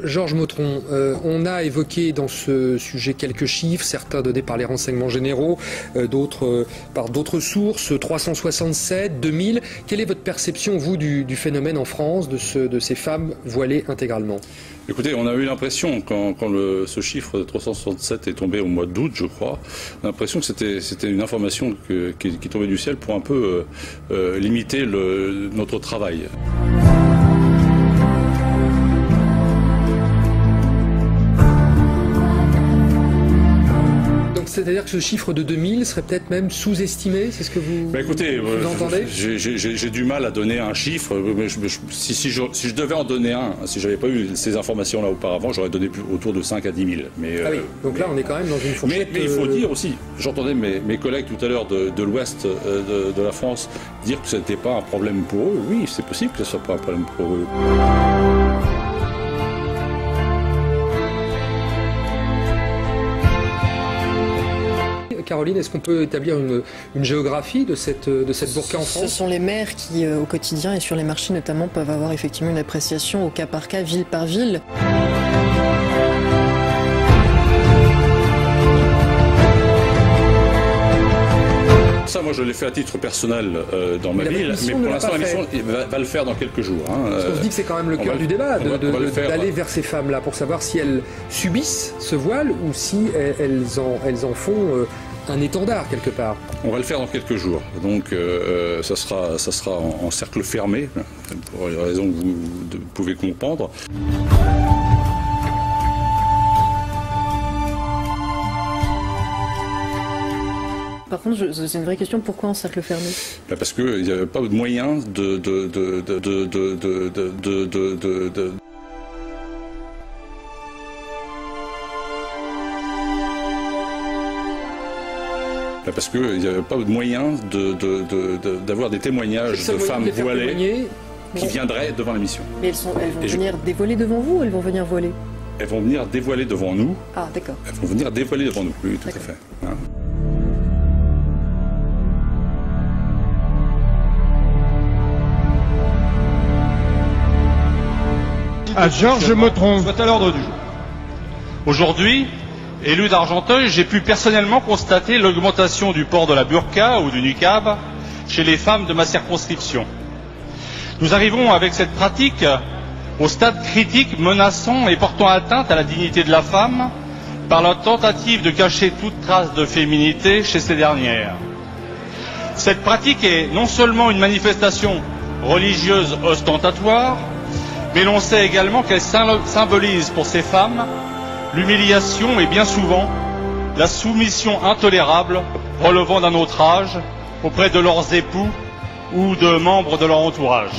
Georges Mautron, on a évoqué dans ce sujet quelques chiffres, certains donnés par les renseignements généraux, d'autres par d'autres sources, 367, 2000. Quelle est votre perception, vous, du phénomène en France, de ces femmes voilées intégralement? Écoutez, on a eu l'impression, quand ce chiffre de 367 est tombé au mois d'août, je crois, on a l'impression que c'était une information qui tombait du ciel pour un peu limiter notre travail. C'est-à-dire que ce chiffre de 2000 serait peut-être même sous-estimé, c'est ce que vous, vous entendez? J'ai du mal à donner un chiffre. Si je devais en donner un, si je n'avais pas eu ces informations-là auparavant, j'aurais donné autour de 5 à 10 000. Ah oui, donc là on est quand même dans une fourchette... Mais il faut dire aussi, j'entendais mes collègues tout à l'heure de l'ouest de la France dire que ce n'était pas un problème pour eux. Oui, c'est possible que ce ne soit pas un problème pour eux. Caroline, est-ce qu'on peut établir une géographie de cette burqa en France? Ce sont les maires qui, au quotidien et sur les marchés notamment, peuvent avoir effectivement une appréciation au cas par cas, ville par ville. Ça, moi, je l'ai fait à titre personnel dans ma ville, mais pour l'instant, la mission va le faire dans quelques jours. Parce qu'on se dit que c'est quand même le cœur du débat, d'aller vers ces femmes-là, pour savoir si elles subissent ce voile ou si elles en font un étendard quelque part. On va le faire dans quelques jours, donc ça sera en cercle fermé, pour les raisons que vous pouvez comprendre. Par contre, c'est une vraie question, pourquoi en cercle fermé? Parce qu'il n'y avait pas de moyen Parce qu'il n'y avait pas de moyen d'avoir des témoignages de femmes voilées qui viendraient devant l'émission. Mais elles vont venir dévoiler devant vous ou elles vont venir voiler? Elles vont venir dévoiler devant nous. Ah, d'accord. Elles vont venir dévoiler devant nous, oui, tout à fait. Hein. À Georges Mautron. Soit à l'ordre du jour. Aujourd'hui, élu d'Argenteuil, j'ai pu personnellement constater l'augmentation du port de la burqa ou du niqab chez les femmes de ma circonscription. Nous arrivons avec cette pratique au stade critique menaçant et portant atteinte à la dignité de la femme par la tentative de cacher toute trace de féminité chez ces dernières. Cette pratique est non seulement une manifestation religieuse ostentatoire, mais l'on sait également qu'elle symbolise pour ces femmes l'humiliation et bien souvent la soumission intolérable relevant d'un autre âge auprès de leurs époux ou de membres de leur entourage.